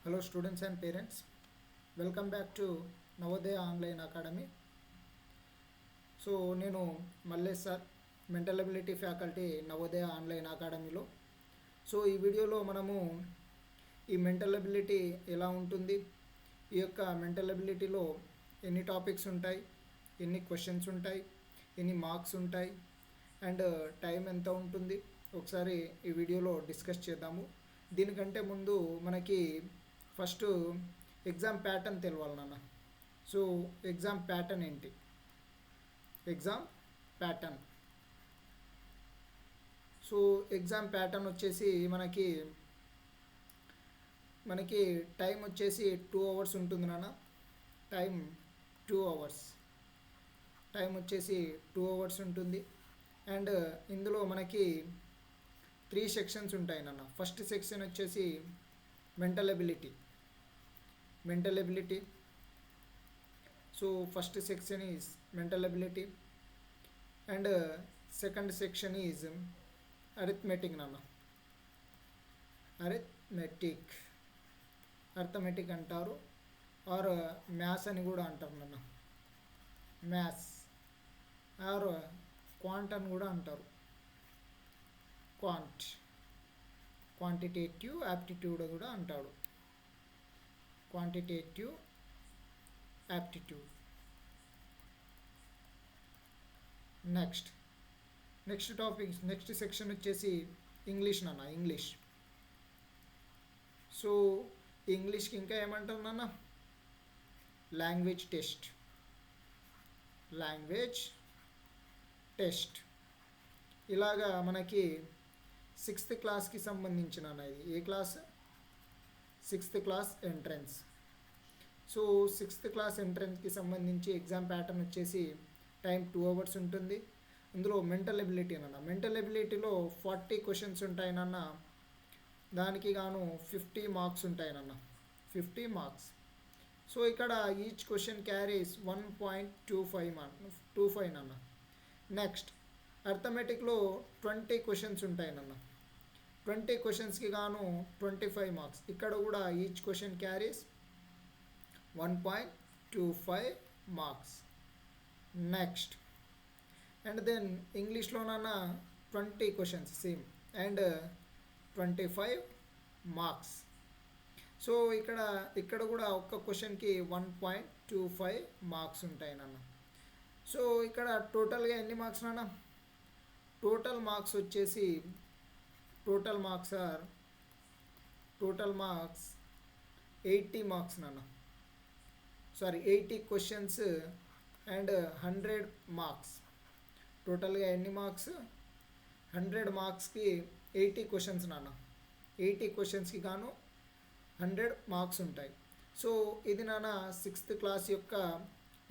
Hello students and parents, welcome back to Navodaya Online Academy. So నేను Mallesh sir, mental ability faculty Navodaya online అకాడమీలో. So ఈ వీడియోలో మనము ఈ మెంటల్ ఎబిలిటీ ఎలా ఉంటుంది, ఈ యొక్క మెంటల్ ఎబిలిటీలో ఎన్ని టాపిక్స్ ఉంటాయి, ఎన్ని క్వశ్చన్స్ ఉంటాయి, ఎన్ని మార్క్స్ ఉంటాయి అండ్ టైం ఎంత ఉంటుంది ఒకసారి ఈ వీడియోలో డిస్కస్ చేద్దాము. దీనికంటే ముందు మనకి ఫస్ట్ ఎగ్జామ్ ప్యాటర్న్ తెలవాలి నాన్న. సో ఎగ్జామ్ ప్యాటర్న్ ఏంటి? Exam pattern so exam pattern వచ్చేసి మనకి టైం వచ్చేసి 2 hours ఉంటుంది నాన్న. టైం 2 hours, టైం వచ్చేసి 2 hours ఉంటుంది. అండ్ ఇందులో మనకి 3 సెక్షన్స్ ఉంటాయి నాన్న. ఫస్ట్ సెక్షన్ వచ్చేసి mental ability. So first section is mental ability and second section is arithmetic నాన్న. అర్థమెటిక్ అంటారు ఆర్ మ్యాథ్స్ అని కూడా అంటారు నాన్న. మ్యాథ్స్ ఆర్ క్వాంట్ అని కూడా అంటారు. క్వాంటిటేటివ్ యాప్టిట్యూడ్ కూడా అంటాడు. Quantitative aptitude. నెక్స్ట్ సెక్షన్ వచ్చేసి ఇంగ్లీష్ నాన్న. సో ఇంగ్లీష్కి ఇంకా ఏమంటారు నాన్న? Language test. ఇలాగా మనకి 6th క్లాస్కి సంబంధించిన ఇది ఏ class? 6th class entrance. So 6th class ఎంట్రన్స్కి సంబంధించి ఎగ్జామ్ ప్యాటర్న్ వచ్చేసి టైం 2 hours ఉంటుంది. ఇందులో మెంటల్ ఎబిలిటీ నాన్న. మెంటల్ ఎబిలిటీలో 40 questions ఉంటాయి నాన్న. దానికి గాను 50 మార్క్స్ ఉంటాయి నాన్న. 50 మార్క్స్. సో ఇక్కడ ఈచ్ క్వశ్చన్ క్యారీస్ 1.25 నాన్న. నెక్స్ట్ అర్థమెటిక్లో 20 questions ఉంటాయి నాన్న. 20 questionస్కి గాను 25 మార్క్స్. ఇక్కడ కూడా each question carries 1.25 marks. Next and then ఇంగ్లీష్లోనన్నా 20 questions same and 25 marks. So ఇక్కడ కూడా ఒక్క క్వశ్చన్కి 1.25 మార్క్స్ ఉంటాయి నాన్న. సో ఇక్కడ టోటల్గా ఎన్ని మార్క్స్ నాన్న? టోటల్ మార్క్స్ వచ్చేసి టోటల్ మార్క్స్ 80 మార్క్స్ నాన్న. 80 questions అండ్ 100 మార్క్స్. టోటల్గా ఎన్ని మార్క్స్? 100 మార్క్స్కి 80 questions నాన్న. 80 questionsకి గాను 100 మార్క్స్ ఉంటాయి. సో ఇది నాన్న 6th క్లాస్ యొక్క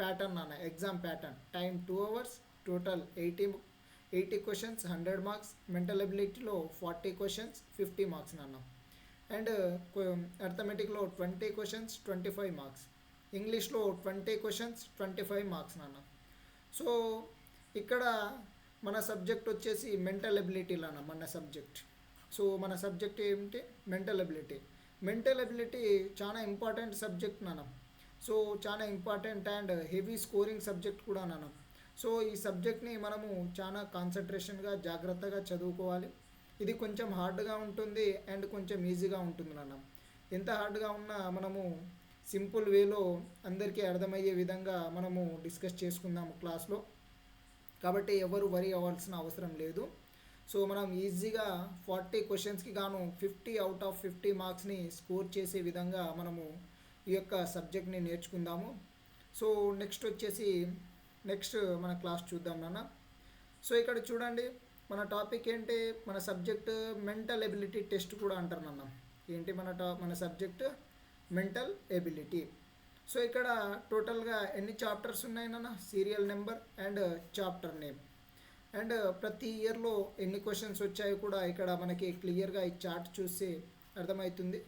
ప్యాటర్న్ నాన్న. Exam pattern time 2 hours, total 80 questions, 100 marks. Mental ఎబిలిటీలో 40 questions, 50 మార్క్స్ నాన్న. అండ్ అర్థమెటిక్లో 20 questions, 25 మార్క్స్. ఇంగ్లీష్లో 20 questions, 25 మార్క్స్ నాన్న. సో ఇక్కడ మన సబ్జెక్ట్ వచ్చేసి మెంటల్ ఎబిలిటీలో అన్న మన సబ్జెక్ట్. సో మన సబ్జెక్ట్ ఏమిటి? మెంటల్ ఎబిలిటీ చాలా ఇంపార్టెంట్ సబ్జెక్ట్ నాన్న. సో చాలా important and heavy scoring subject కూడా నాన్న. సో ఈ సబ్జెక్ట్ని మనము చాలా కాన్సన్ట్రేషన్గా జాగ్రత్తగా చదువుకోవాలి. ఇది కొంచెం హార్డ్గా ఉంటుంది అండ్ కొంచెం ఈజీగా ఉంటుంది నాన్న. ఎంత హార్డ్గా ఉన్నా మనము సింపుల్ వేలో అందరికీ అర్థమయ్యే విధంగా మనము డిస్కస్ చేసుకుందాము క్లాస్లో. కాబట్టి ఎవరు వరీ అవ్వాల్సిన అవసరం లేదు. సో మనం ఈజీగా 40 questionsకి గాను 50 out of 50 మార్క్స్ని స్కోర్ చేసే విధంగా మనము ఈ యొక్క సబ్జెక్ట్ని నేర్చుకుందాము. సో నెక్స్ట్ మన క్లాస్ చూద్దాం నాన్న. సో ఇక్కడ చూడండి మన టాపిక్ ఏంటి? మన సబ్జెక్ట్ మెంటల్ ఎబిలిటీ టెస్ట్ కూడా అంటారు నాన్న. ఏంటి మన సబ్జెక్ట్? Mental ability. సో ఇక్కడ టోటల్గా ఎన్ని చాప్టర్స్ ఉన్నాయి నాన్న? Serial number and chapter name and ప్రతి ఇయర్లో ఎన్ని క్వశ్చన్స్ వచ్చాయో కూడా ఇక్కడ మనకి క్లియర్గా ఈ చార్ట్ చూసి అర్థమవుతుంది.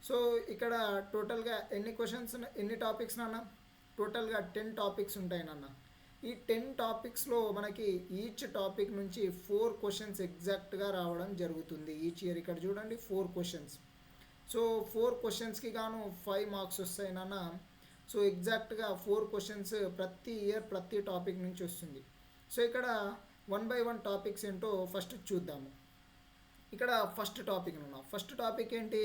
సో ఇక్కడ టోటల్గా ఎన్ని టాపిక్స్ నాన్న? టోటల్గా 10 టాపిక్స్ ఉంటాయి నాన్న. ఈ 10 టాపిక్స్లో మనకి ఈచ్ టాపిక్ నుంచి 4 questions ఎగ్జాక్ట్గా రావడం జరుగుతుంది ఈచ్ ఇయర్. ఇక్కడ చూడండి 4 questions. సో 4 క్వశ్చన్స్కి గాను 5 మార్క్స్ వస్తాయి నాన్న. సో ఎగ్జాక్ట్గా 4 క్వశ్చన్స్ ప్రతి ఇయర్ ప్రతి టాపిక్ నుంచి వస్తుంది. సో ఇక్కడ 1 by 1 టాపిక్స్ ఏంటో ఫస్ట్ చూద్దాము. ఇక్కడ ఫస్ట్ టాపిక్ నాన్న. ఫస్ట్ టాపిక్ ఏంటి?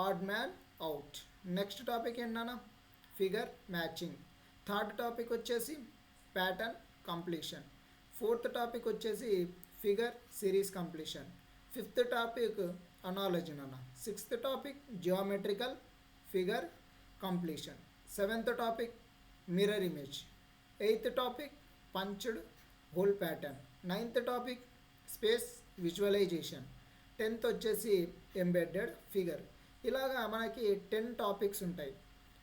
Odd man out. Next topic ఏంటన్నా? Figure matching. థర్డ్ టాపిక్ వచ్చేసి ప్యాటర్న్ కంప్లీషన్. ఫోర్త్ టాపిక్ వచ్చేసి figure series completion. Fifth topic analogy నాన్న. Sixth topic geometrical figure completion. Seventh topic mirror image. Eighth topic punched hole pattern. Ninth topic space visualization. 10th వచ్చేసి embedded figure. ఇలాగా మనకి 10 topics ఉంటాయి.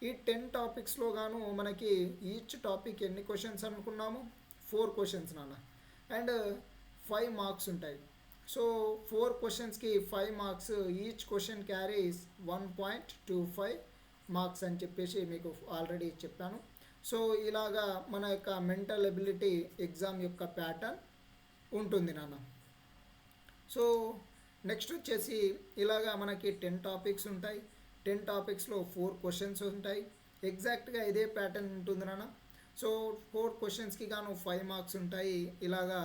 ఈ 10 టాపిక్స్లో గాను మనకి each topic ఎన్ని క్వశ్చన్స్ అనుకున్నాము? 4 క్వశ్చన్స్ నాన్న. అండ్ 5 మార్క్స్ ఉంటాయి. సో 4 క్వశ్చన్స్కి 5 marks. Each question carries 1.25 marks అని చెప్పేసి మీకు ఆల్రెడీ చెప్పాను. సో ఇలాగా మన యొక్క మెంటల్ ఎబిలిటీ ఎగ్జామ్ యొక్క ప్యాటర్న్ ఉంటుంది నాన్న. సో నెక్స్ట్ వచ్చేసి ఇలాగా మనకి 10 టాపిక్స్ ఉంటాయి. 10 టాపిక్స్లో 4 క్వశ్చన్స్ ఉంటాయి. ఎగ్జాక్ట్గా ఇదే ప్యాటర్న్ ఉంటుంది నాన్న. సో 4 క్వశ్చన్స్కి గాను 5 మార్క్స్ ఉంటాయి. ఇలాగా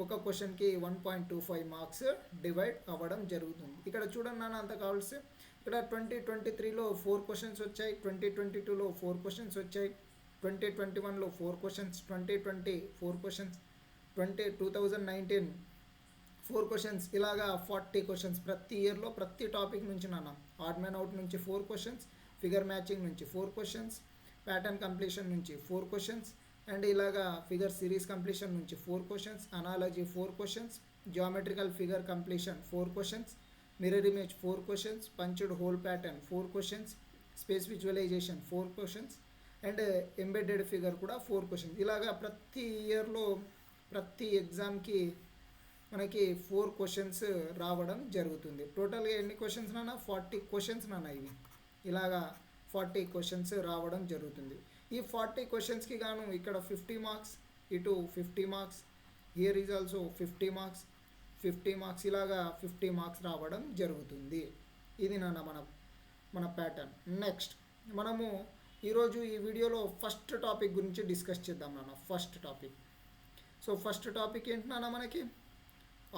ఒక క్వశ్చన్కి 1.25 మార్క్స్ డివైడ్ అవ్వడం జరుగుతుంది. ఇక్కడ చూడండి నాన్న, అంత కావాల్సి ఇక్కడ 2023లో 4 క్వశ్చన్స్ వచ్చాయి, 2022లో 4 క్వశ్చన్స్ వచ్చాయి, 2021లో 4 క్వశ్చన్స్, 2020 4 క్వశ్చన్స్, 2019 4 క్వశ్చన్స్. ఇలాగా 40 క్వశ్చన్స్ ప్రతి ఇయర్లో ప్రతి టాపిక్ నుంచి నాన్న. ఆడ్ మ్యాన్ అవుట్ నుంచి 4 క్వశ్చన్స్, ఫిగర్ మ్యాచింగ్ నుంచి 4 క్వశ్చన్స్, ప్యాటర్న్ కంప్లీషన్ నుంచి 4 క్వశ్చన్స్, అండ్ ఇలాగా ఫిగర్ సిరీస్ కంప్లీషన్ నుంచి 4 questions, analogy 4 questions, geometrical figure completion 4 questions, mirror image 4 questions, punched hole pattern 4 questions, space visualisation 4 questions, and embedded figure కూడా 4 questions. ఇలాగా ప్రతి ఇయర్లో ప్రతి ఎగ్జామ్కి మనకి 4 క్వశ్చన్స్ రావడం జరుగుతుంది. టోటల్గా ఎన్ని క్వశ్చన్స్ నాన్న? 40 క్వశ్చన్స్ నాన్న. ఇవి ఇలాగా 40 క్వశ్చన్స్ రావడం జరుగుతుంది. ఈ 40 క్వశ్చన్స్కి గాను ఇక్కడ 50 మార్క్స్, ఇటు 50 marks, here is also 50 marks, 50 marks, ఇలాగా 50 మార్క్స్ రావడం జరుగుతుంది. ఇది నాన్న మన ప్యాటర్న్. నెక్స్ట్ మనము ఈరోజు ఈ వీడియోలో ఫస్ట్ టాపిక్ గురించి డిస్కస్ చేద్దాం నాన్న. First topic. So first topic ఏంటి నాన్న? మనకి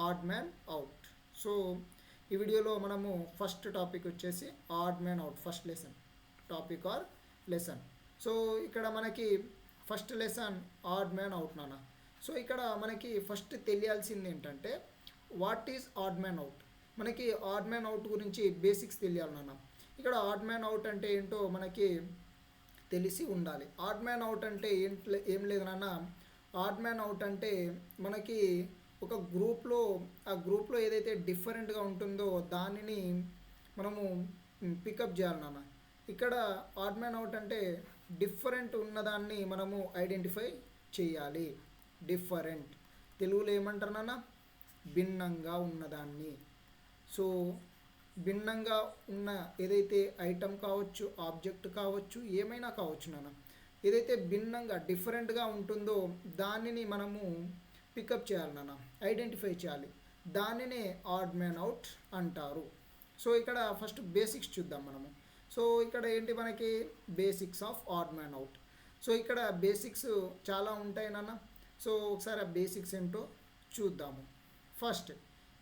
ఆడ్ మ్యాన్ అవుట్. సో ఈ వీడియోలో మనము ఫస్ట్ టాపిక్ వచ్చేసి odd man out. First lesson topic or lesson. So ఇక్కడ మనకి first lesson odd man out నాన్న. సో ఇక్కడ మనకి ఫస్ట్ తెలియాల్సింది ఏంటంటే what is odd man out. మనకి ఆడ్ మ్యాన్ అవుట్ గురించి బేసిక్స్ తెలియాలి నాన్న. ఇక్కడ ఆడ్ మ్యాన్ అవుట్ అంటే ఏంటో మనకి తెలిసి ఉండాలి. ఆడ్ మ్యాన్ అవుట్ అంటే ఏం లేదు నాన్న. ఆడ్ మ్యాన్ అవుట్ అంటే మనకి ఒక గ్రూప్లో, ఆ గ్రూప్లో ఏదైతే డిఫరెంట్గా ఉంటుందో దానిని మనము పికప్ చేయాలి నాన్న. ఇక్కడ ఆడ్ మ్యాన్ అవుట్ అంటే డిఫరెంట్ ఉన్నదాన్ని మనము ఐడెంటిఫై చేయాలి. డిఫరెంట్ తెలుగులో ఏమంటారు నాన్న? భిన్నంగా ఉన్నదాన్ని. సో భిన్నంగా ఉన్న ఏదైతే ఐటమ్ కావచ్చు, ఆబ్జెక్ట్ కావచ్చు, ఏమైనా కావచ్చు నాన్న, ఏదైతే భిన్నంగా డిఫరెంట్గా ఉంటుందో దానిని మనము పికప్ చేయాలి నాన్న, ఐడెంటిఫై చేయాలి. దానినే ఆడ్ మ్యాన్ అవుట్ అంటారు. సో ఇక్కడ ఫస్ట్ బేసిక్స్ చూద్దాం మనము. సో ఇక్కడ ఏంటి మనకి basics of odd man out. So ఇక్కడ బేసిక్స్ చాలా ఉంటాయి నాన్న. సో ఒకసారి ఆ బేసిక్స్ ఏంటో చూద్దాము. ఫస్ట్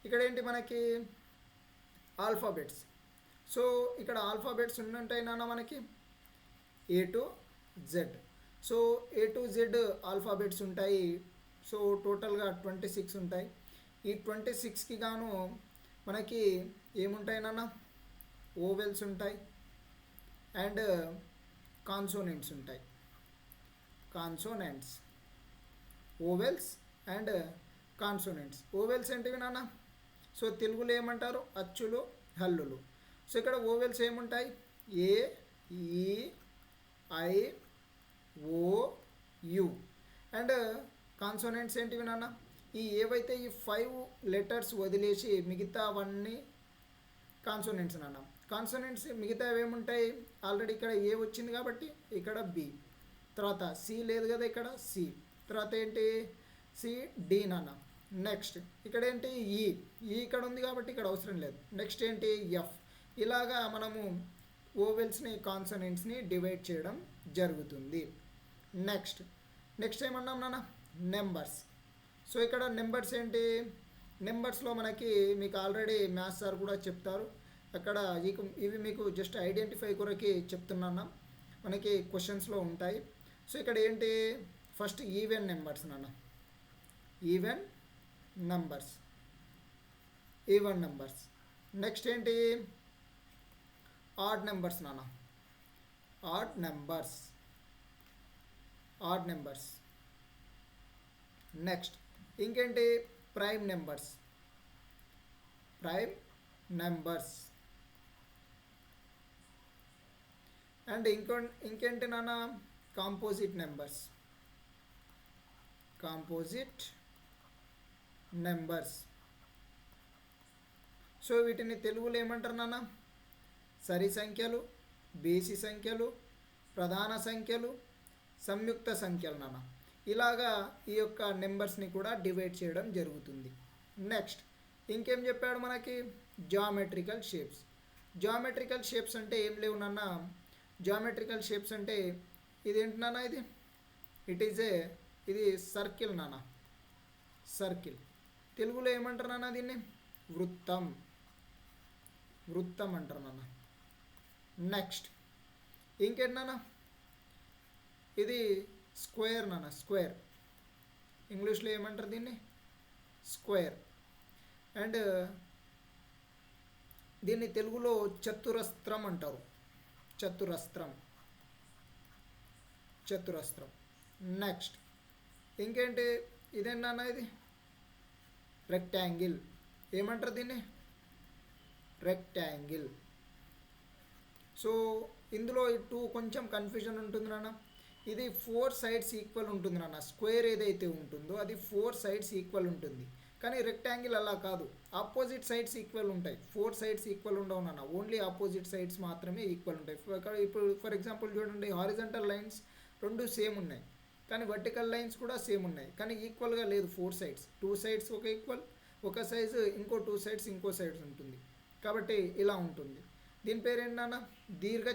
ఇక్కడ ఏంటి మనకి ఆల్ఫాబెట్స్. సో ఇక్కడ ఆల్ఫాబెట్స్ ఉంటాయి నాన్న మనకి A to Z. So A to Z alphabets ఉంటాయి. సో టోటల్గా 26 ఉంటాయి. ఈ 26కి గాను మనకి ఏముంటాయి నాన్న? ఓవెల్స్ ఉంటాయి అండ్ కాన్సోనెంట్స్ ఉంటాయి. Consonants, vowels and consonants. Vowels ఏంటివి నాన్న? సో తెలుగులో ఏమంటారు? అచ్చులు, హల్లులు. సో ఇక్కడ ఓవెల్స్ ఏముంటాయి? A, E, I, O, U. And consonants ఏంటివి నాన్న? ఈ ఏవైతే ఈ 5 లెటర్స్ వదిలేసి మిగతావన్నీ కాన్సోనెంట్స్ నాన్న. కాన్సోనెంట్స్ మిగతా ఏముంటాయి? ఆల్రెడీ ఇక్కడ ఏ వచ్చింది కాబట్టి ఇక్కడ బి, తర్వాత సి లేదు కదా, ఇక్కడ సి, తర్వాత ఏంటి సి, డి నాన్న. నెక్స్ట్ ఇక్కడ ఏంటి ఈ ఇక్కడ ఉంది కాబట్టి ఇక్కడ అవసరం లేదు. నెక్స్ట్ ఏంటి ఎఫ్. ఇలాగా మనము ఓవెల్స్ని కాన్సనెంట్స్ని డివైడ్ చేయడం జరుగుతుంది. నెక్స్ట్ ఏమన్నాం నాన్న, నెంబర్స్. సో ఇక్కడ నెంబర్స్ ఏంటి, నెంబర్స్లో మనకి మీకు ఆల్రెడీ మ్యాథ్స్ సార్ కూడా చెప్తారు. అక్కడ ఇవి మీకు జస్ట్ ఐడెంటిఫై కొరకి చెప్తున్నాను, మనకి క్వశ్చన్స్లో ఉంటాయి. సో ఇక్కడ ఏంటి, ఫస్ట్ ఈవెన్ నెంబర్స్ నాన్న, ఈవెన్ నెంబర్స్. నెక్స్ట్ ఏంటి, ఆడ్ నెంబర్స్ నాన్న, ఆడ్ నెంబర్స్. నెక్స్ట్ ఇంకేంటి, ప్రైమ్ నెంబర్స్. అండ్ ఇంకేంటి నాన్న, కాంపోజిట్ నెంబర్స్. సో వీటిని తెలుగులో ఏమంటారు నాన్న, సరి సంఖ్యలు, బేసి సంఖ్యలు, ప్రధాన సంఖ్యలు, సంయుక్త సంఖ్యలు నాన్న. ఇలాగా ఈ యొక్క నెంబర్స్ని కూడా డివైడ్ చేయడం జరుగుతుంది. నెక్స్ట్ ఇంకేం చెప్పాడు మనకి, జామెట్రికల్ షేప్స్ అంటే ఏం లేవు నాన్న, జామెట్రికల్ షేప్స్ అంటే ఇదేంటి నాన్న, ఇది సర్కిల్ నాన్న, సర్కిల్. తెలుగులో ఏమంటారు నాన్న దీన్ని, వృత్తం అంటారు నాన్న. నెక్స్ట్ ఇంకేంటి నాన్న, ఇది స్క్వేర్ నాన్న, స్క్వేర్. ఇంగ్లీష్లో ఏమంటారు దీన్ని, స్క్వేర్. అండ్ దీన్ని తెలుగులో చతురస్రం అంటారు, చతురస్రం. నెక్స్ట్ ఇంకేంటి, ఇదేంటన్న, ఇది రెక్టాంగిల్. ఏమంటారు దీన్ని, రెక్టాంగిల్. సో ఇందులో కొంచెం కన్ఫ్యూజన్ ఉంటుంది నాన్న. ఇది 4 sides ఈక్వల్ ఉంటుంది నాన్న. స్క్వేర్ ఏదైతే ఉంటుందో అది 4 sides ఈక్వల్ ఉంటుంది. కానీ రెక్టాంగిల్ అలా కాదు, ఆపోజిట్ సైడ్స్ ఈక్వల్ ఉంటాయి. 4 sides ఈక్వల్ ఉండవు నాన్న, ఓన్లీ ఆపోజిట్ సైడ్స్ మాత్రమే ఈక్వల్ ఉంటాయి. ఇప్పుడు ఫర్ ఎగ్జాంపుల్ చూడండి, హారిజంటల్ లైన్స్ 2 సేమ్ ఉన్నాయి, కానీ వర్టికల్ లైన్స్ కూడా సేమ్ ఉన్నాయి, కానీ ఈక్వల్గా లేదు. 4 sides, 2 sides ఒక ఈక్వల్, ఒక సైజు ఇంకో 2 sides ఇంకో సైడ్స్ ఉంటుంది. కాబట్టి ఇలా ఉంటుంది. దీని పేరు ఏంటన్నా, దీర్ఘ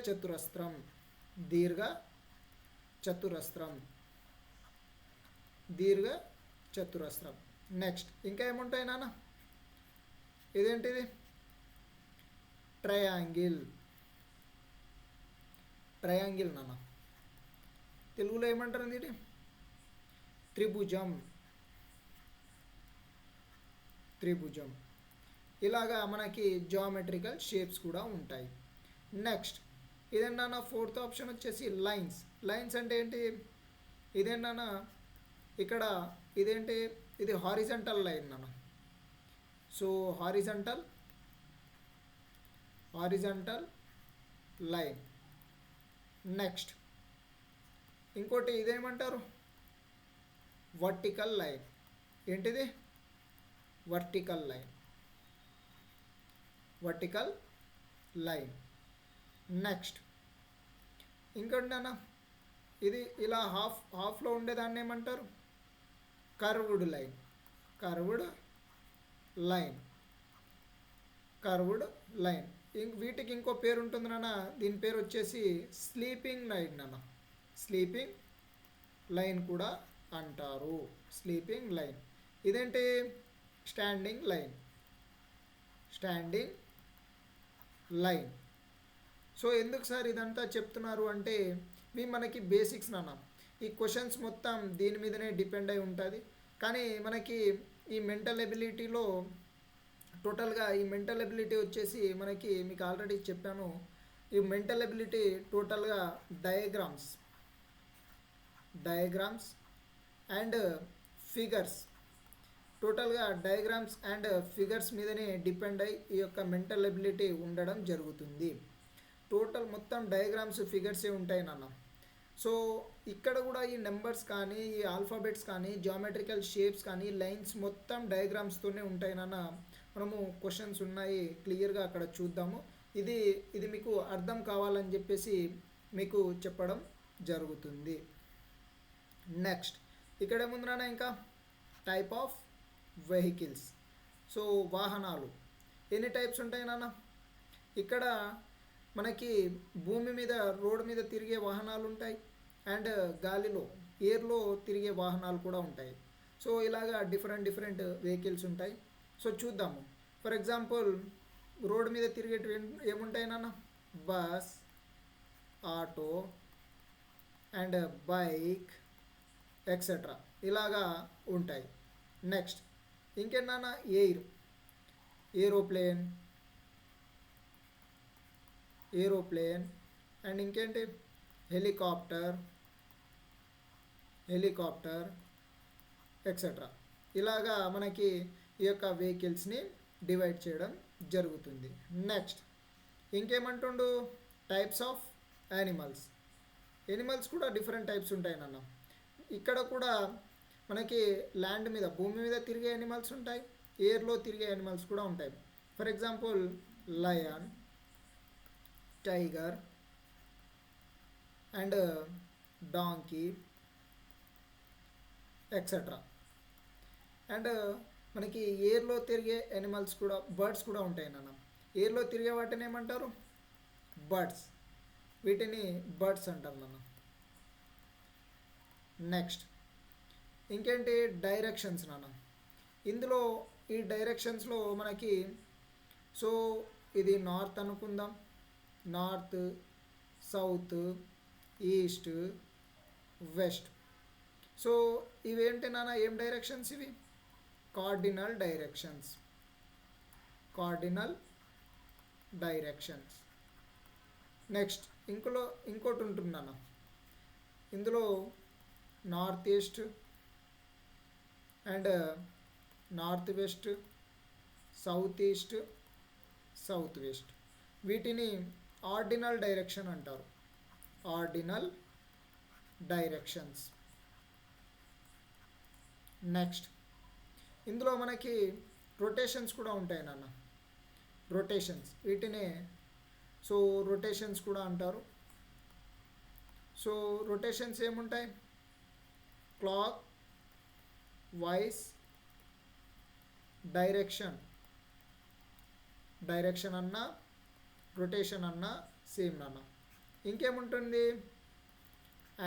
చతురస్రం. నెక్స్ట్ ఇంకా ఏముంటాయి నాన్న, ఇదేంటిది, ట్రయాంగిల్ నాన్న. తెలుగులో ఏమంటారు ఇది, త్రిభుజం. ఇలాగా మనకి జామెట్రికల్ షేప్స్ కూడా ఉంటాయి. నెక్స్ట్ ఇదేంటన్నా, 4th ఆప్షన్ వచ్చేసి లైన్స్ అంటే ఏంటి, ఇదేంటన్నా ఇక్కడ ఇదేంటి, ఇది హారిజంటల్ లైన్ నాన్న. So horizontal line. నెక్స్ట్ ఇంకోటి ఇదేమంటారు, వర్టికల్ లైన్. ఏంటిది, వర్టికల్ లైన్. నెక్స్ట్ ఇంకోటి అన్న, ఇది ఇలా హాఫ్లో ఉండేదాన్ని ఏమంటారు, కర్వ్డ్ లైన్. వీటికి ఇంకో పేరు ఉంటుంది నాన్న, దీని పేరు వచ్చేసి స్లీపింగ్ లైన్ కూడా అంటారు. ఇదేంటి, స్టాండింగ్ లైన్. సో ఎందుకు సార్ ఇదంతా చెప్తున్నారు అంటే, మనకి బేసిక్స్ నాన్న. ఈ క్వశ్చన్స్ మొత్తం దీని మీదనే డిపెండ్ అయి ఉంటుంది. కానీ మనకి ఈ మెంటల్ ఎబిలిటీలో టోటల్గా ఈ మెంటల్ ఎబిలిటీ వచ్చేసి మీకు ఆల్రెడీ చెప్పాను. ఈ మెంటల్ ఎబిలిటీ టోటల్గా డయాగ్రామ్స్ అండ్ ఫిగర్స్, టోటల్గా డయాగ్రామ్స్ అండ్ ఫిగర్స్ మీదనే డిపెండ్ అయ్యి ఈ యొక్క మెంటల్ ఎబిలిటీ ఉండడం జరుగుతుంది. టోటల్ మొత్తం డయాగ్రామ్స్, ఫిగర్సే ఉంటాయి నాన్న. సో ఇక్కడ కూడా ఈ నెంబర్స్ కానీ, ఈ ఆల్ఫాబెట్స్ కానీ, జామెట్రికల్ షేప్స్ కానీ, లైన్స్ మొత్తం డయాగ్రామ్స్తోనే ఉంటాయి నాన్న. మనము క్వశ్చన్స్ ఉన్నాయి క్లియర్గా అక్కడ చూద్దాము. ఇది మీకు అర్థం కావాలని చెప్పేసి మీకు చెప్పడం జరుగుతుంది. నెక్స్ట్ ఇక్కడ ఏముంది నాన్న, ఇంకా టైప్ ఆఫ్ వెహికల్స్. సో వాహనాలు ఎన్ని టైప్స్ ఉంటాయి నాన్న, ఇక్కడ మనకి భూమి మీద రోడ్డు మీద తిరిగే వాహనాలు ఉంటాయి అండ్ గాలిలో ఎయిర్లో తిరిగే వాహనాలు కూడా ఉంటాయి. సో ఇలాగా డిఫరెంట్ వెహికల్స్ ఉంటాయి. సో చూద్దాము. ఫర్ ఎగ్జాంపుల్ రోడ్డు మీద తిరిగేటివి ఏముంటాయి నాన్న? Bus, auto and bike etcetera ఇలాగా ఉంటాయి. నెక్స్ట్ ఇంకేంటన్నా? ఏరోప్లేన్ అండ్ ఇంకేంటి? హెలికాప్టర్ ఎక్సెట్రా ఇలాగా మనకి ఈ యొక్క వెహికల్స్ని డివైడ్ చేయడం జరుగుతుంది. నెక్స్ట్ ఇంకేమంటుండు? టైప్స్ ఆఫ్ ఎనిమల్స్ కూడా డిఫరెంట్ టైప్స్ ఉంటాయి నాన్న. ఇక్కడ కూడా మనకి ల్యాండ్ మీద భూమి మీద తిరిగే యానిమల్స్ ఉంటాయి, ఎయిర్లో తిరిగే యానిమల్స్ కూడా ఉంటాయి. For example lion, tiger and donkey etcetera. And మనకి ఎయిర్లో తిరిగే యానిమల్స్ కూడా, బర్డ్స్ కూడా ఉంటాయి నాన్న. ఎయిర్లో తిరిగే వాటిని ఏమంటారు? బర్డ్స్. వీటిని బర్డ్స్ అంటారు నాన్న. నెక్స్ట్ ఇంకేంటి? డైరెక్షన్స్ నాన్న. ఇందులో ఈ డైరెక్షన్స్లో మనకి సో ఇది నార్త్ అనుకుందాం. North, south, east, west. So ఇవేంటి నాన్న? ఏం డైరెక్షన్స్ ఇవి? Cardinal directions. నెక్స్ట్ ఇంకోటి ఉంటుంది నాన్న. ఇందులో north east and north west, south east, south west. వీటిని ఆర్డినల్ డైరెక్షన్ అంటారు. Ordinal directions. నెక్స్ట్ ఇందులో మనకి రొటేషన్స్ కూడా ఉంటాయి నాన్న. వీటినే సో రొటేషన్స్ కూడా అంటారు. సో రొటేషన్స్ ఏముంటాయి? క్లాక్ వైస్ డైరెక్షన్ అన్నా రొటేషన్ అన్నా సేమ్ అన్న. ఇంకేముంటుంది?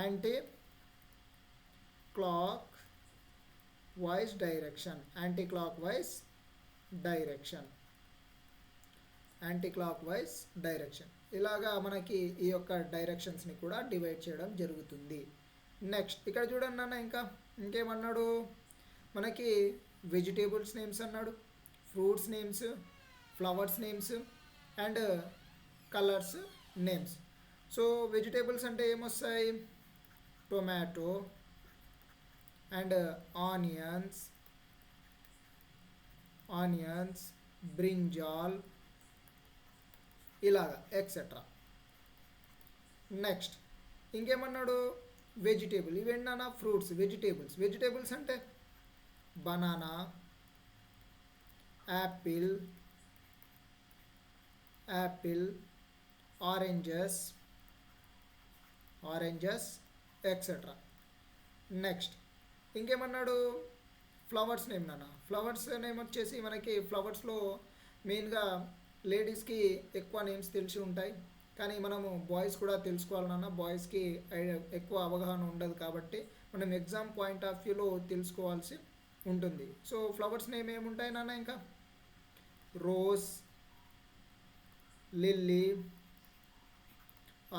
Anticlockwise direction. ఇలాగా మనకి ఈ యొక్క డైరెక్షన్స్ని కూడా డివైడ్ చేయడం జరుగుతుంది. నెక్స్ట్ ఇక్కడ చూడండి నాన్న, ఇంకేమన్నాడు? మనకి వెజిటేబుల్స్ నేమ్స్ అన్నాడు, fruits names, flowers names and colours names. So vegetables అంటే ఏమొస్తాయి? టొమాటో అండ్ ఆనియన్స్, బ్రింజాల్ ఇలాగా ఎక్సెట్రా. నెక్స్ట్ ఇంకేమన్నాడు? వెజిటేబుల్. ఇవేంటన్నా? ఫ్రూట్స్. వెజిటేబుల్స్ అంటే banana, apple, oranges etcetera. Next ఇంకేమన్నాడు? ఫ్లవర్స్ నేమ్ నాన్న. ఫ్లవర్స్ నేమ్ వచ్చేసి మనకి ఫ్లవర్స్లో మెయిన్గా లేడీస్కి ఎక్కువ నేమ్స్ తెలిసి ఉంటాయి, కానీ మనము బాయ్స్ కూడా తెలుసుకోవాలన్నా బాయ్స్కి ఎక్కువ అవగాహన ఉండదు కాబట్టి మనం ఎగ్జామ్ పాయింట్ ఆఫ్ వ్యూలో తెలుసుకోవాల్సి ఉంటుంది. సో ఫ్లవర్స్ నేమ్ ఏముంటాయి నాన్న? ఇంకా rose, lily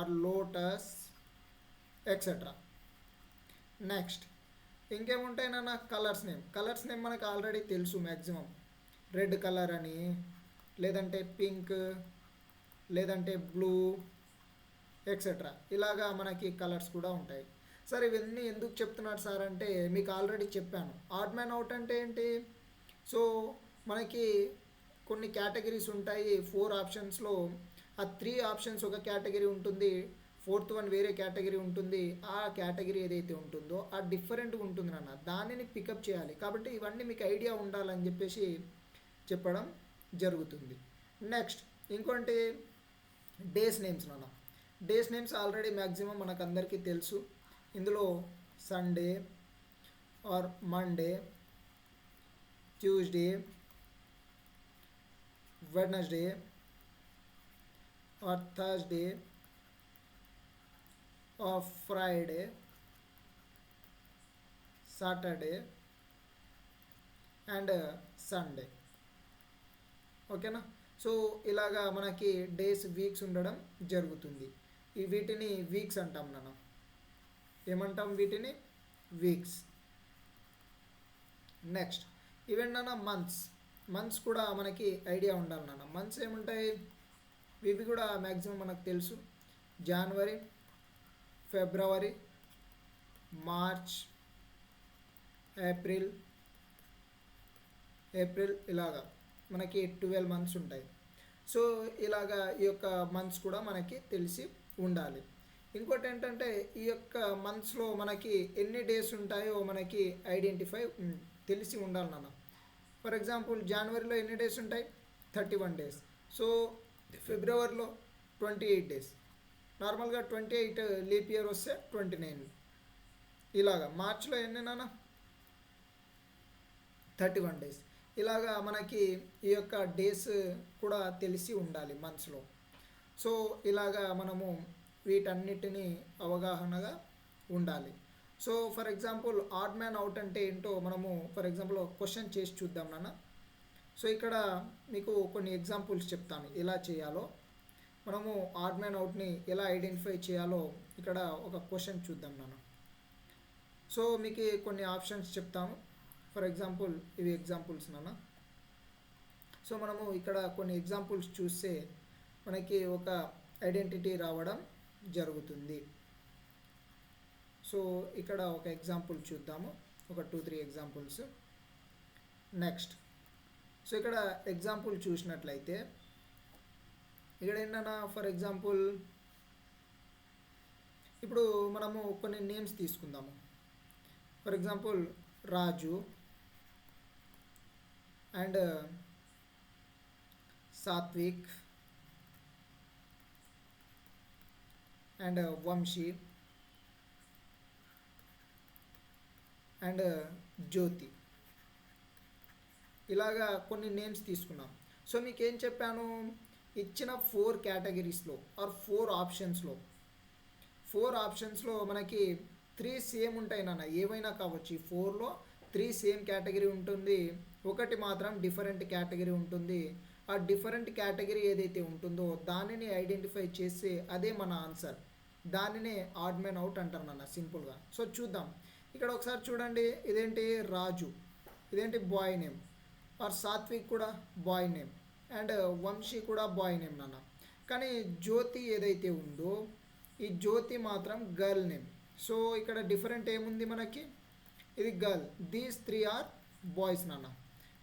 or lotus etcetera. Next ఇంకేముంటాయి నాన్న? కలర్స్ నేమ్ మనకు ఆల్రెడీ తెలుసు మ్యాక్సిమం. రెడ్ కలర్ అని, లేదంటే పింక్, లేదంటే బ్లూ ఎక్సెట్రా. ఇలాగా మనకి కలర్స్ కూడా ఉంటాయి. సార్ ఇవన్నీ ఎందుకు చెప్తున్నారు సార్ అంటే మీకు ఆల్రెడీ చెప్పాను. ఆడ్ మ్యాన్ అవుట్ అంటే ఏంటి? సో మనకి కొన్ని కేటగిరీస్ ఉంటాయి. 4 ఆప్షన్స్లో ఆ 3 ఆప్షన్స్ ఒక కేటగిరీ ఉంటుంది, 4th వన్ వేరే కేటగిరీ ఉంటుంది. ఆ కేటగిరీ ఏదైతే ఉంటుందో ఆ డిఫరెంట్గా ఉంటుంది నాన్న, దానిని పికప్ చేయాలి. కాబట్టి ఇవన్నీ మీకు ఐడియా ఉండాలని చెప్పేసి చెప్పడం జరుగుతుంది. నెక్స్ట్ ఇంకోటి డేస్ నేమ్స్ నాన్న. డేస్ నేమ్స్ ఆల్రెడీ మ్యాక్సిమం మనకు అందరికీ తెలుసు. ఇందులో Sunday or Monday, Tuesday, Wednesday or Thursday or Friday, Saturday and Sunday. ఓకేనా. సో ఇలాగా మనకి డేస్ వీక్స్ ఉండడం జరుగుతుంది. వీటిని వీక్స్ అంటాం నాన్న. ఏమంటాం వీటిని? వీక్స్. నెక్స్ట్ ఈవెన్ నాన్న మంత్స్ కూడా మనకి ఐడియా ఉండాలి నాన్న. మంత్స్ ఏముంటాయి? ఇవి కూడా మ్యాక్సిమం మనకు తెలుసు. జనవరి, ఫిబ్రవరి, మార్చ్, ఏప్రిల్ ఇలాగా మనకి 12 మంత్స్ ఉంటాయి. సో ఇలాగా ఈ యొక్క మంత్స్ కూడా మనకి తెలిసి ఉండాలి. ఇంకోటి ఏంటంటే ఈ యొక్క మంత్స్లో మనకి ఎన్ని డేస్ ఉంటాయో మనకి ఐడెంటిఫై తెలిసి ఉండాలి నాన్న. ఫర్ ఎగ్జాంపుల్ జనవరిలో ఎన్ని డేస్ ఉంటాయి? 31 డేస్. సో ఫిబ్రవరిలో 28 డేస్. నార్మల్గా 28 లీప్ ఇయర్ వస్తే 29. ఇలాగా మార్చ్లో ఎన్ని నాన్న? 31 డేస్. ఇలాగా మనకి ఈ యొక్క డేస్ కూడా తెలిసి ఉండాలి మంత్స్లో. సో ఇలాగా మనము వీటన్నిటిని అవగాహనగా ఉండాలి. So for example add man out అంటే ఏంటో మనము ఫర్ ఎగ్జాంపుల్ క్వశ్చన్ చేసి చూద్దాం నాన్న. సో ఇక్కడ మీకు కొన్ని ఎగ్జాంపుల్స్ చెప్తాను ఎలా చేయాలో. మనము ఆడ్ మ్యాన్ అవుట్ని ఎలా ఐడెంటిఫై చేయాలో ఇక్కడ ఒక క్వశ్చన్ చూద్దాం నాన్న. సో మీకు కొన్ని ఆప్షన్స్ చెప్తాను. ఫర్ ఎగ్జాంపుల్ ఇవి ఎగ్జాంపుల్స్ నాన్న. సో మనము ఇక్కడ కొన్ని ఎగ్జాంపుల్స్ చూస్తే మనకి ఒక ఐడెంటిటీ రావడం జరుగుతుంది. సో ఇక్కడ ఒక ఎగ్జాంపుల్ చూద్దాము. ఒక 2-3 ఎగ్జాంపుల్స్. నెక్స్ట్ సో ఇక్కడ ఎగ్జాంపుల్ చూసినట్లయితే ఇక్కడ ఏంటన్నా ఫర్ ఎగ్జాంపుల్ ఇప్పుడు మనము కొన్ని నేమ్స్ తీసుకుందాము. For example Raju and Satvik and Vamshi and Jyoti. ఇలాగా కొన్ని నేమ్స్ తీసుకున్నాం. సో మీకు ఏం చెప్పాను? ఇచ్చిన 4 కేటగిరీస్లో ఆర్ 4 ఆప్షన్స్లో మనకి 3 సేమ్ ఉంటాయి నాన్న. ఏవైనా కావచ్చు. ఈ 4లో 3 సేమ్ కేటగిరీ ఉంటుంది, ఒకటి మాత్రం డిఫరెంట్ కేటగిరీ ఉంటుంది. ఆ డిఫరెంట్ కేటగిరీ ఏదైతే ఉంటుందో దానిని ఐడెంటిఫై చేసి అదే మన ఆన్సర్. దానినే ఆడ్ మ్యాన్ అవుట్ అంటారు నాన్న సింపుల్గా. సో చూద్దాం. ఇక్కడ ఒకసారి చూడండి. ఇదేంటి? రాజు. ఇదేంటి? Bye name. ఆర్ సాత్విక్ కూడా బాయ్ నేమ్ అండ్ వంశీ కూడా బాయ్ నేమ్ నాన్న. కానీ జ్యోతి ఏదైతే ఉందో ఈ జ్యోతి మాత్రం గర్ల్ నేమ్. సో ఇక్కడ డిఫరెంట్ ఏముంది మనకి? ఇది గర్ల్. దీస్ 3 ఆర్ బాయ్స్ నాన్న.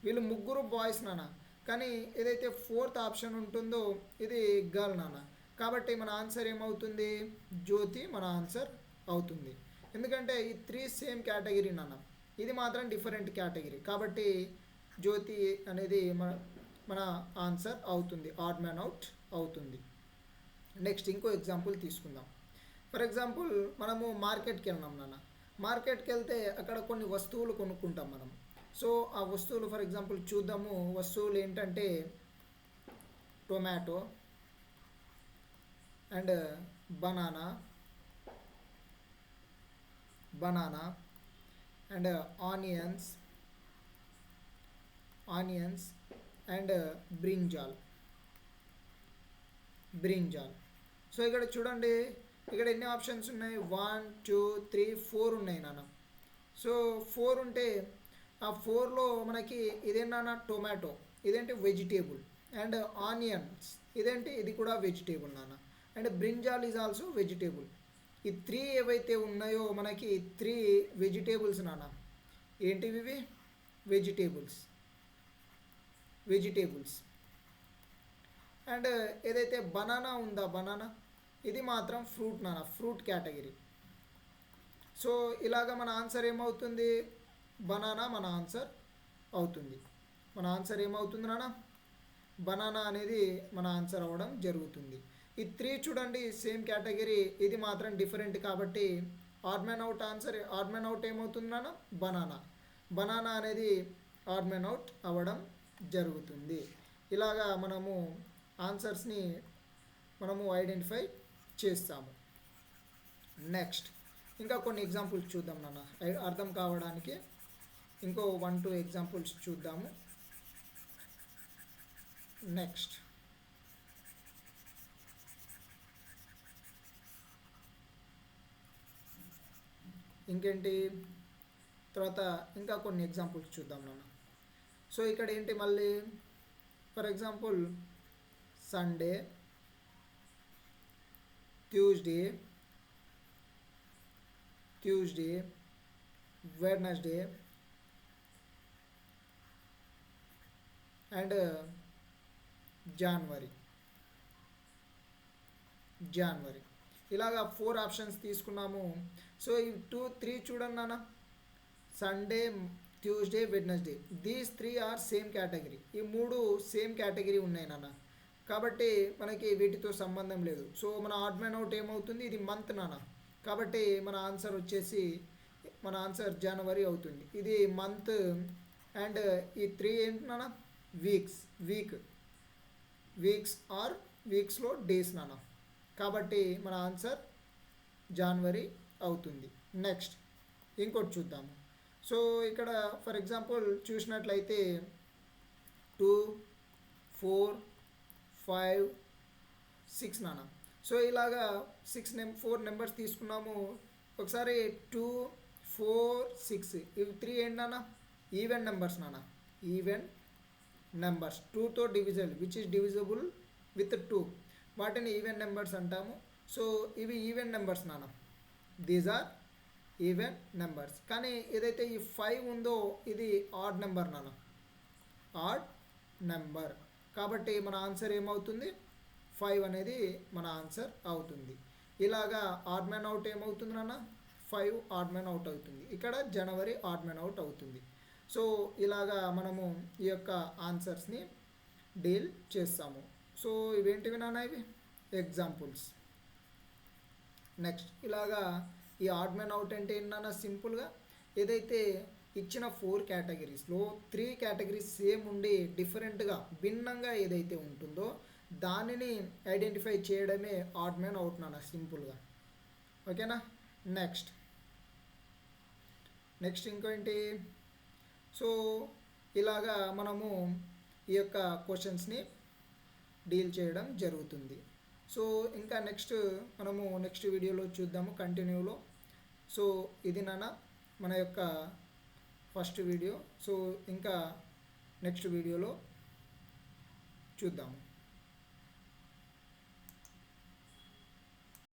వీళ్ళు ముగ్గురు బాయ్స్ నాన్న. కానీ ఏదైతే 4th ఆప్షన్ ఉంటుందో ఇది గర్ల్ నాన్న. కాబట్టి మన ఆన్సర్ ఏమవుతుంది? జ్యోతి మన ఆన్సర్ అవుతుంది. ఎందుకంటే ఈ 3 సేమ్ కేటగిరీ నాన్న. ఇది మాత్రం డిఫరెంట్ కేటగిరీ. కాబట్టి జ్యోతి అనేది మన ఆన్సర్ అవుతుంది. ఆడ్ మ్యాన్ అవుట్ అవుతుంది. నెక్స్ట్ ఇంకో ఎగ్జాంపుల్ తీసుకుందాం. ఫర్ ఎగ్జాంపుల్ మనము మార్కెట్కి వెళ్ళినాం నాన్న. మార్కెట్కి వెళ్తే అక్కడ కొన్ని వస్తువులు కొనుక్కుంటాం మనం. సో ఆ వస్తువులు ఫర్ ఎగ్జాంపుల్ చూద్దాము. వస్తువులు ఏంటంటే tomato and banana and onions and brinjal. So ఇక్కడ చూడండి. ఇక్కడ ఎన్ని ఆప్షన్స్ ఉన్నాయి? 1 2 3 4 ఉన్నాయి నాన్న. సో 4 ఉంటే ఆ 4లో మనకి ఇదేంటన్నా? టొమాటో. ఇదేంటి? వెజిటేబుల్. అండ్ ఆనియన్స్ ఇదేంటి? ఇది కూడా వెజిటేబుల్ నాన్న. And brinjal is also vegetable. ఈ 3 ఏవైతే ఉన్నాయో మనకి 3 వెజిటేబుల్స్ నాన్న. ఏంటివి ఇవి? వెజిటేబుల్స్. అండ్ ఏదైతే బనానా ఉందా? బనానా ఇది మాత్రం ఫ్రూట్ నాన్న. Fruit category. సో ఇలాగ మన ఆన్సర్ ఏమవుతుంది? బనానా మన ఆన్సర్ అవుతుంది. మన ఆన్సర్ ఏమవుతుంది నాన్న? బనానా అనేది మన ఆన్సర్ అవ్వడం జరుగుతుంది. ఈ 3 చూడండి సేమ్ కేటగిరీ. ఇది మాత్రం డిఫరెంట్ కాబట్టి add man out answer. Add man out ఏమవుతుంది నాన్న? బనానా అనేది ఆడ్ మ్యాన్ అవుట్ అవ్వడం జరుగుతుంది. ఇలాగా మనము ఆన్సర్స్ని మనము ఐడెంటిఫై చేస్తాము. నెక్స్ట్ ఇంకా కొన్ని ఎగ్జాంపుల్స్ చూద్దాం నాన్న, అర్థం కావడానికి ఇంకో 1-2 ఎగ్జాంపుల్స్ చూద్దాము. నెక్స్ట్ ఇంకేంటి, తర్వాత ఇంకా కొన్ని ఎగ్జాంపుల్స్ చూద్దాం నాన్న. సో ఇక్కడ ఏంటి మళ్ళీ, for example Sunday, Tuesday, Wednesday and January. ఇలాగా 4 ఆప్షన్స్ తీసుకున్నాము. సో ఈ 2-3 చూడండి నాన్న, Sunday, Tuesday, Wednesday, these 3 are same category. ఈ 3 సేమ్ కేటగిరీ ఉన్నాయి నాన్న, కాబట్టి మనకి వీటితో సంబంధం లేదు. సో మన ఆడ్ మ్యాన్ అవుట్ ఏమవుతుంది, ఇది మంత్ నాన్న, కాబట్టి మన ఆన్సర్ వచ్చేసి మన ఆన్సర్ జనవరి అవుతుంది. ఇది మంత్ అండ్ ఈ 3 ఏంటి నాన్న, వీక్స్ ఆర్ వీక్స్లో డేస్ నాన్న, కాబట్టి మన ఆన్సర్ జనవరి అవుతుంది. నెక్స్ట్ ఇంకోటి చూద్దాము. సో ఇక్కడ ఫర్ ఎగ్జాంపుల్ చూసినట్లయితే 2, 4, 5, 6 నాన్న. సో ఇలాగా 4 నెంబర్స్ తీసుకున్నాము. ఒకసారి 2, 4, 6 ఇవి 3 ఏంటి నాన్న, ఈవెన్ నెంబర్స్ నాన్న, ఈవెన్ నెంబర్స్ 2తో divisible, which is divisible with 2, వాటిని ఈవెన్ నెంబర్స్ అంటాము. సో ఇవి ఈవెన్ నెంబర్స్ నాన్న, దీస్ ఆర్ ఈవెన్ నెంబర్స్. కానీ ఏదైతే ఈ 5 ఉందో ఇది ఆడ్ నెంబర్ నాన్న, ఆడ్ నెంబర్, కాబట్టి మన ఆన్సర్ ఏమవుతుంది, 5 అనేది మన ఆన్సర్ అవుతుంది. ఇలాగా ఆడ్ మ్యాన్ అవుట్ ఏమవుతుంది నాన్న, 5 ఆడ్ మ్యాన్ అవుట్ అవుతుంది. ఇక్కడ జనవరి ఆడ్ మ్యాన్ అవుట్ అవుతుంది. సో ఇలాగా మనము ఈ యొక్క ఆన్సర్స్ని డీల్ చేస్తాము. సో ఇవేంటివి నాన్న, ఇవి ఎగ్జాంపుల్స్. నెక్స్ట్ ఇలాగా ఈ ఆడ్ మ్యాన్ అవుట్ అంటే ఏంటన్నా, సింపుల్గా ఏదైతే ఇచ్చిన 4 కేటగిరీస్లో 3 కేటగిరీస్ సేమ్ ఉండి డిఫరెంట్గా భిన్నంగా ఏదైతే ఉంటుందో దానిని ఐడెంటిఫై చేయడమే ఆడ్ మ్యాన్ అవుట్ నాన్న, సింపుల్గా. ఓకేనా. నెక్స్ట్ ఇంకేంటి, సో ఇలాగా మనము ఈ యొక్క క్వశ్చన్స్ని డీల్ చేయడం జరుగుతుంది. సో ఇంకా మనము నెక్స్ట్ వీడియోలో చూద్దాము కంటిన్యూలో. సో ఇది నాన్న మన యొక్క ఫస్ట్ వీడియో. సో ఇంకా నెక్స్ట్ వీడియోలో చూద్దాము.